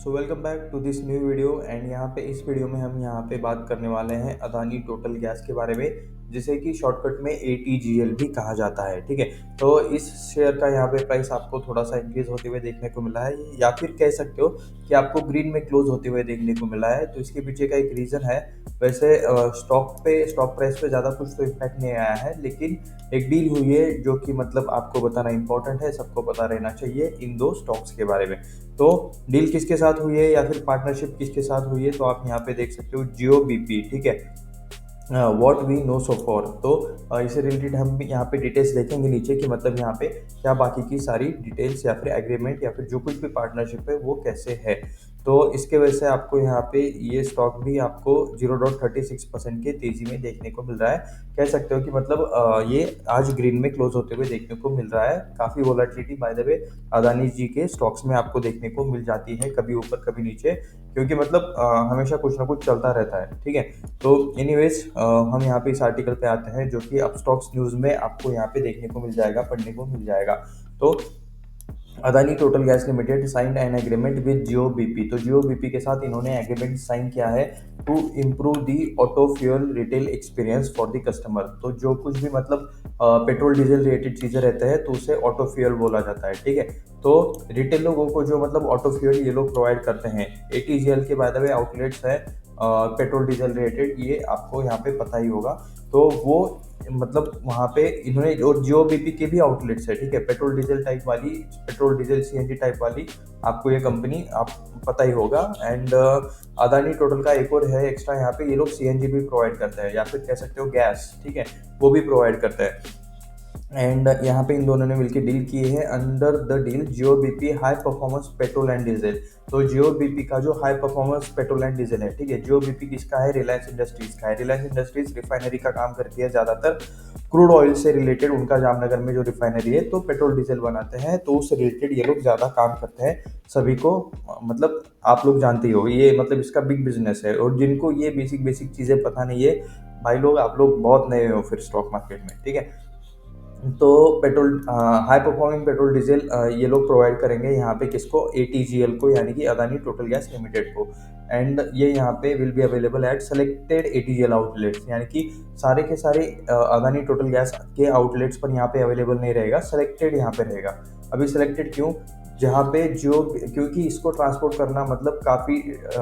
So welcome back to this new video and यहाँ पे इस वीडियो में हम यहाँ पे बात करने वाले हैं अदानी टोटल गैस के बारे में, जिसे कि शॉर्टकट में ATGL भी कहा जाता है। ठीक है, तो इस शेयर का यहाँ पे प्राइस आपको थोड़ा सा इंक्रीज होते हुए देखने को मिला है, या फिर कह सकते हो कि आपको ग्रीन में क्लोज होते हुए देखने को मिला है। तो इसके पीछे का एक रीज़न है। वैसे स्टॉक प्राइस पे ज़्यादा कुछ तो इम्पैक्ट नहीं आया है, लेकिन एक डील हुई है जो कि मतलब आपको बताना इंपॉर्टेंट है, सबको पता रहना चाहिए इन दो स्टॉक्स के बारे में। तो डील किसके साथ हुई है या फिर पार्टनरशिप किसके साथ हुई है, तो आप यहाँ पे देख सकते हो जियो बीपी। ठीक है, what we know so far. तो इससे रिलेटेड हम यहाँ पे डिटेल्स देखेंगे नीचे कि मतलब यहाँ पे क्या बाकी की सारी डिटेल्स या फिर एग्रीमेंट या फिर जो कुछ भी पार्टनरशिप है वो कैसे है। तो इसके वजह से आपको यहाँ पे ये स्टॉक भी आपको 0.36% के तेजी में देखने को मिल रहा है। कह सकते हो कि मतलब ये आज ग्रीन में क्लोज होते हुए देखने को मिल रहा है। काफ़ी volatility by the way Adani ji के स्टॉक्स में आपको देखने को मिल जाती है, कभी ऊपर कभी नीचे, क्योंकि मतलब हमेशा कुछ ना कुछ चलता रहता है। ठीक है, तो एनीवेज हम यहाँ पे इस आर्टिकल पे आते हैं जो कि अब स्टॉक्स न्यूज़ में आपको यहाँ पे देखने को मिल जाएगा, पढ़ने को मिल जाएगा। तो Adani total gas limited signed an agreement with Jio BP. तो जियो बीपी के साथ इन्होंने एग्रीमेंट साइन किया है to improve the auto fuel retail experience for the customer. तो जो कुछ भी मतलब पेट्रोल डीजल रिलेटेड चीज़ें रहते हैं तो उसे ऑटो फ्यूल बोला जाता है। ठीक है, तो रिटेल लोगों को जो मतलब ऑटो फ्यूल ये लोग प्रोवाइड करते हैं। ATGL के बाय द वे आउटलेट्स है पेट्रोल डीजल रिलेटेड, ये आपको यहाँ पे पता ही होगा। तो वो मतलब वहाँ पे इन्होंने, और जियो बीपी के भी आउटलेट्स है। ठीक है, पेट्रोल डीजल टाइप वाली, पेट्रोल डीजल CNG टाइप वाली, आपको ये कंपनी आप पता ही होगा। एंड अदानी टोटल का एक और है एक्स्ट्रा, यहाँ पे ये लोग CNG भी प्रोवाइड करते हैं, या फिर कह सकते हो गैस। ठीक है, वो भी प्रोवाइड करते हैं। एंड यहाँ पे इन दोनों ने मिलकर डील की है। Under the deal Jio BP high performance petrol and diesel. तो जियो बीपी का जो high performance petrol and diesel है, ठीक है, जियो बीपी किसका है? रिलायंस इंडस्ट्रीज का है। रिलायंस इंडस्ट्रीज रिफाइनरी का काम करती है ज़्यादातर, क्रूड ऑयल से रिलेटेड। उनका जामनगर में जो रिफाइनरी है तो पेट्रोल डीजल बनाते हैं, तो उससे रिलेटेड ये लोग ज़्यादा काम करते हैं। सभी को मतलब आप लोग जानते ही हो, ये मतलब इसका बिग बिजनेस है। और जिनको ये बेसिक बेसिक चीज़ें पता नहीं है भाई लोग, आप लोग बहुत नए हो फिर स्टॉक मार्केट में। ठीक है, तो petrol high performing petrol diesel ये लोग प्रोवाइड करेंगे यहाँ पे किसको? ATGL को, यानी कि अदानी टोटल गैस लिमिटेड को। एंड ये यहाँ पे will be available at selected ATGL outlets, यानी कि सारे के सारे अदानी टोटल गैस के आउटलेट्स पर यहाँ पे अवेलेबल नहीं रहेगा, सेलेक्टेड यहाँ पे रहेगा। अभी सेलेक्टेड क्यों? जहाँ पे जो, क्योंकि इसको ट्रांसपोर्ट करना मतलब काफ़ी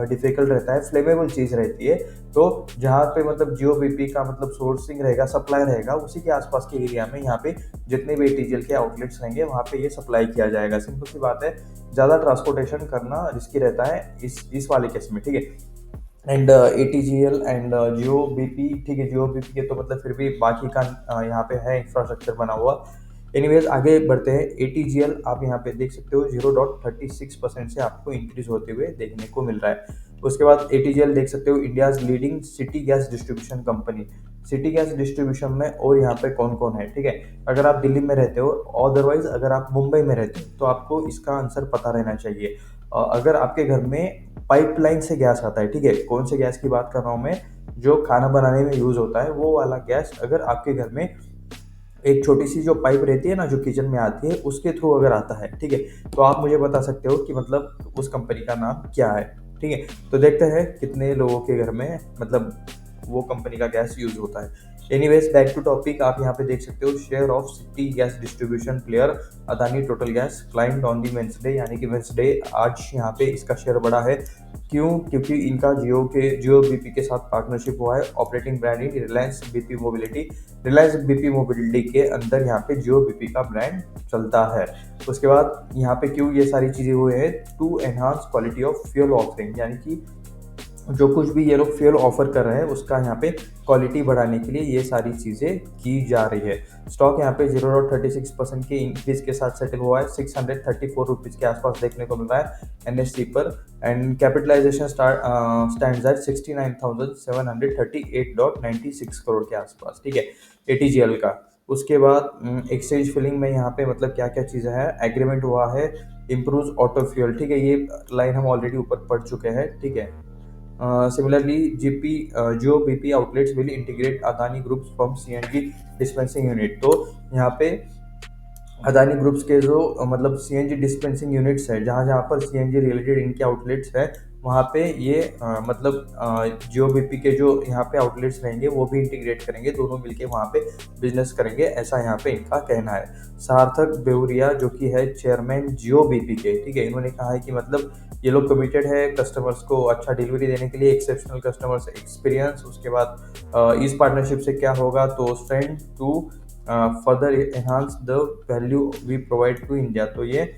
डिफिकल्ट रहता है, फ्लेमेबल चीज़ रहती है। तो जहाँ पे मतलब जियो बीपी का मतलब सोर्सिंग रहेगा, सप्लाई रहेगा, उसी के आसपास के एरिया में यहाँ पे जितने भी ATGL के आउटलेट्स रहेंगे वहाँ पे ये सप्लाई किया जाएगा। सिंपल सी बात है, ज़्यादा ट्रांसपोर्टेशन करना रिस्की रहता है इस वाले केस में। ठीक है, and ATGL and Jio BP, ठीक है, जियो बीपी के तो मतलब फिर भी बाकी का यहाँ पे है इंफ्रास्ट्रक्चर बना हुआ। एनीवेज आगे बढ़ते हैं। ATGL आप यहाँ पे देख सकते हो 0.36% से आपको इंक्रीज होते हुए देखने को मिल रहा है। उसके बाद ATGL देख सकते हो India's leading city gas distribution company. City gas distribution में और यहाँ पे कौन कौन है? ठीक है, अगर आप दिल्ली में रहते हो, अदरवाइज अगर आप मुंबई में रहते हो तो आपको इसका आंसर पता रहना चाहिए। अगर आपके घर में पाइपलाइन से गैस आता है, ठीक है, कौन से गैस की बात कर रहा हूँ मैं? जो खाना बनाने में यूज होता है वो वाला गैस, अगर आपके घर में एक छोटी सी जो पाइप रहती है ना जो किचन में आती है, उसके थ्रू अगर आता है, ठीक है, तो आप मुझे बता सकते हो कि मतलब उस कंपनी का नाम क्या है। ठीक है, तो देखते हैं कितने लोगों के घर में मतलब वो कंपनी का गैस यूज होता है। एनीवेज बैक टू टॉपिक, आप यहाँ पे देख सकते हो share of city gas distribution player Adani total gas client on the Wednesday, यानी कि वेंसडे आज यहाँ पे इसका शेयर बढ़ा है। क्यों? क्योंकि इनका जियो बीपी के साथ पार्टनरशिप हुआ है। ऑपरेटिंग ब्रांड इन Reliance BP mobility, Reliance BP mobility के अंदर यहाँ पे जियो बीपी का ब्रांड चलता है। उसके बाद यहाँ पे क्यों ये सारी चीज़ें हुए हैं? To enhance quality of fuel offering, यानी कि जो कुछ भी ये लोग फ्यूल ऑफर कर रहे हैं उसका यहाँ पे क्वालिटी बढ़ाने के लिए ये सारी चीज़ें की जा रही है। स्टॉक यहाँ पे 0.36% के इंक्रीज के साथ सेटल हुआ है, 634 रुपीज़ के आसपास देखने को मिल रहा है NSE पर। And capitalisation stands at 69,738.96 crore के आसपास। ठीक है, ATGL का। उसके बाद एक्सचेंज फिलिंग में यहाँ पे मतलब क्या क्या चीज़ें हैं? एग्रीमेंट हुआ है इम्प्रूव ऑटो फ्यूल, ठीक है, ये लाइन हम ऑलरेडी ऊपर पढ़ चुके हैं। ठीक है, similarly, Jio BP outlets will integrate Adani groups from CNG dispensing unit. तो यहाँ पे अदानी ग्रुप्स के जो मतलब सीएनजी डिस्पेंसिंग यूनिट्स है, जहाँ जहाँ पर सीएनजी रिलेटेड इनके आउटलेट्स है, वहाँ पे ये मतलब जियो बीपी के जो यहाँ पे आउटलेट्स रहेंगे वो भी इंटीग्रेट करेंगे, दोनों मिलके वहाँ पे बिजनेस करेंगे, ऐसा यहाँ पे इनका कहना है। सार्थक बेउरिया जो कि है चेयरमैन जियो बीपी के, ठीक है, इन्होंने कहा है कि मतलब ये लोग कमिटेड है कस्टमर्स को अच्छा डिलीवरी देने के लिए, एक्सेप्शनल कस्टमर्स एक्सपीरियंस। उसके बाद इस पार्टनरशिप से क्या होगा, तो strength to further enhance the value we provide to India. तो ये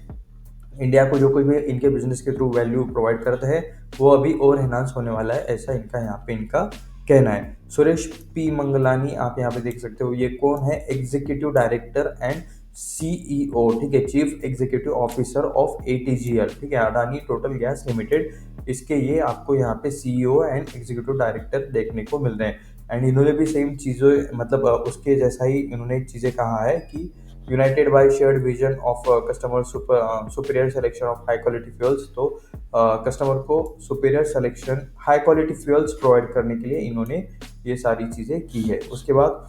इंडिया को जो कोई भी इनके बिजनेस के थ्रू वैल्यू प्रोवाइड करते हैं वो अभी और एनहांस होने वाला है, ऐसा इनका यहाँ पे इनका कहना है। सुरेश पी मंगलानी आप यहाँ पे देख सकते हो, ये कौन है, एग्जीक्यूटिव डायरेक्टर एंड सीईओ, ठीक है, chief executive officer of ATGL, ठीक है, अडानी टोटल गैस लिमिटेड। इसके ये आपको यहाँ पे सीईओ एंड एग्जीक्यूटिव डायरेक्टर देखने को मिल रहे हैं। एंड इन्होंने भी सेम चीज़ें मतलब उसके जैसा ही इन्होंने चीज़ें कहा है कि united by shared vision of customer superior selection of high quality fuels. तो कस्टमर को superior selection high quality fuels provide करने के लिए इन्होंने ये सारी चीज़ें की है। उसके बाद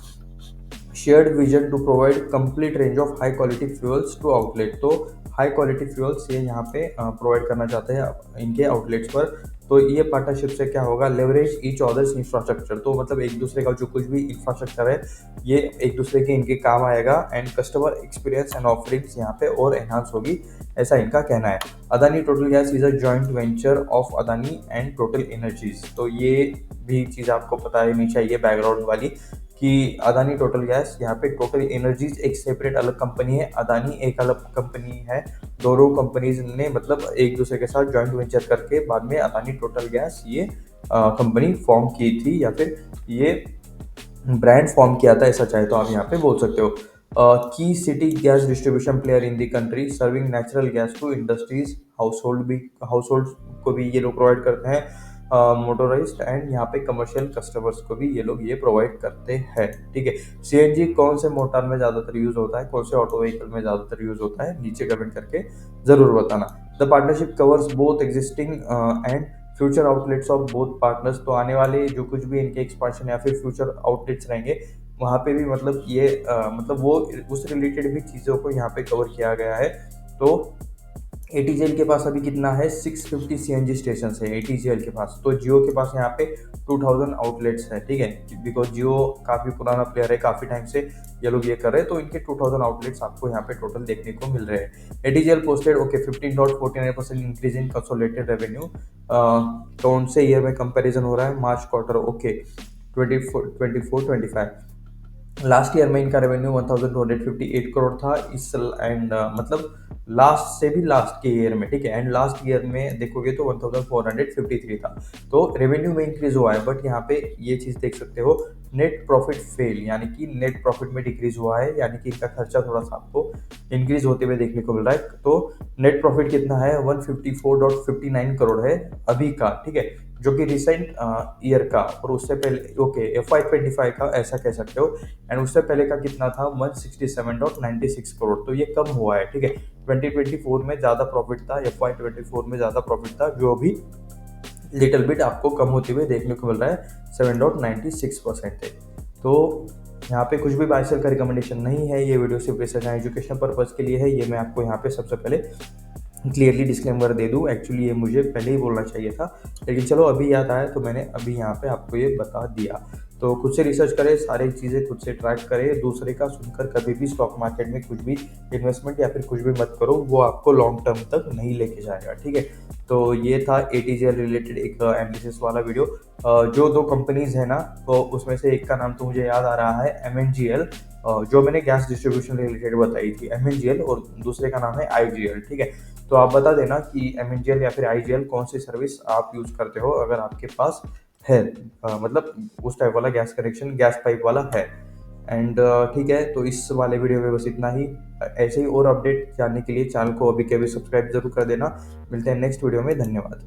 shared vision to provide complete range of high quality fuels to outlet. तो हाई क्वालिटी फ्यूल्स ये यहाँ पे प्रोवाइड करना चाहते हैं इनके आउटलेट्स पर। तो ये पार्टनरशिप से क्या होगा, लेवरेज ईच अदर्स इंफ्रास्ट्रक्चर। तो मतलब एक दूसरे का जो कुछ भी इंफ्रास्ट्रक्चर है ये एक दूसरे के इनके काम आएगा, and customer experience and offerings यहाँ पे और एनहांस होगी, ऐसा इनका कहना है। Adani total gas is a joint venture of Adani and total energies. तो ये भी चीज़ आपको पता रहनी चाहिए बैकग्राउंड वाली, कि अदानी टोटल गैस यहाँ पे टोटल एनर्जीज एक सेपरेट अलग कंपनी है, अदानी एक अलग कंपनी है। दोनों कंपनीज ने मतलब एक दूसरे के साथ जॉइंट वेंचर करके बाद में अदानी टोटल गैस ये कंपनी फॉर्म की थी, या फिर ये ब्रांड फॉर्म किया था, ऐसा चाहे तो आप यहाँ पे बोल सकते हो। की city gas distribution player in the country serving natural gas to industries, household को भी ये लोग प्रोवाइड करते हैं, मोटोराइज्ड एंड यहाँ पे कमर्शियल कस्टमर्स को भी ये लोग ये प्रोवाइड करते हैं, ठीक है। सीएनजी कौन से मोटर में ज़्यादातर यूज़ होता है, कौन से ऑटो व्हीकल में ज़्यादातर यूज़ होता है, नीचे कमेंट करके ज़रूर बताना। The partnership covers both existing and future outlets of both partners. तो आने वाले जो कुछ भी इनके एक्सपांशन या फिर फ्यूचर आउटलेट्स रहेंगे वहाँ पे भी मतलब ये मतलब वो उस रिलेटेड भी चीज़ों को यहाँ पे कवर किया गया है। तो एटीजीएल के पास अभी कितना है, 650 सीएनजी स्टेशन है एटीजीएल के पास। तो जियो के पास यहाँ पे 2000 आउटलेट्स है, ठीक है, बिकॉज जियो काफ़ी पुराना प्लेयर है, काफ़ी टाइम से ये लोग ये कर रहे हैं, तो इनके 2000 आउटलेट्स आपको यहाँ पे टोटल देखने को मिल रहे हैं। ATGL posted okay 15.49% increase in consolidated revenue. कौन से ईयर में कंपेरिजन हो रहा है, मार्च क्वार्टर, ओके 24-25। लास्ट ईयर में इनका रेवेन्यू 1258 करोड़ था इस एंड मतलब लास्ट से भी लास्ट के ईयर में, ठीक है, एंड लास्ट ईयर में देखोगे तो 1453 था। तो रेवेन्यू में इंक्रीज हुआ है, बट यहाँ पे ये चीज़ देख सकते हो, नेट प्रॉफिट फेल, यानी कि नेट प्रॉफिट में डिक्रीज हुआ है, यानी कि इनका खर्चा थोड़ा सा आपको इंक्रीज होते हुए देखने को मिल रहा है। तो नेट प्रॉफिट कितना है, 154.59 करोड़ है अभी का, ठीक है, जो कि रिसेंट ईयर का, और उससे पहले ओके FY25 का ऐसा कह सकते हो, एंड उससे पहले का कितना था, 167.96 करोड़। तो ये कम हुआ है, ठीक है। 2024 में ज़्यादा प्रॉफिट था, FY24 में ज़्यादा प्रॉफिट था, जो अभी लिटिल बिट आपको कम होते हुए देखने को मिल रहा है, 7.96% थे। तो यहाँ पे कुछ भी बाय सेल का रिकमेंडेशन नहीं है, ये वीडियो सिर्फ रिसर्च एंड एजुकेशन पर्पज़ के लिए है, ये मैं आपको यहाँ पे सबसे पहले क्लियरली डिस्क्लेमर दे दूं। एक्चुअली ये मुझे पहले ही बोलना चाहिए था, लेकिन चलो अभी याद आया तो मैंने अभी यहाँ पे आपको ये बता दिया। तो खुद से रिसर्च करें, सारी चीज़ें खुद से ट्रैक करें, दूसरे का सुनकर कभी भी स्टॉक मार्केट में कुछ भी इन्वेस्टमेंट या फिर कुछ भी मत करो, वो आपको लॉन्ग टर्म तक नहीं लेके जाएगा, ठीक है। तो ये था एटीजीएल रिलेटेड एक एनालिसिस वाला वीडियो। जो दो कंपनीज है ना, तो उसमें से एक का नाम तो मुझे याद आ रहा है MNGL, जो मैंने गैस डिस्ट्रीब्यूशन रिलेटेड बताई थी MNGL, और दूसरे का नाम है IGL, ठीक है। तो आप बता देना कि MNGL या फिर IGL कौन सी सर्विस आप यूज़ करते हो, अगर आपके पास है मतलब उस टाइप वाला गैस कनेक्शन, गैस पाइप वाला है। एंड ठीक है, तो इस वाले वीडियो में बस इतना ही। ऐसे ही और अपडेट जानने के लिए चैनल को अभी के अभी सब्सक्राइब जरूर कर देना। मिलते हैं नेक्स्ट वीडियो में, धन्यवाद।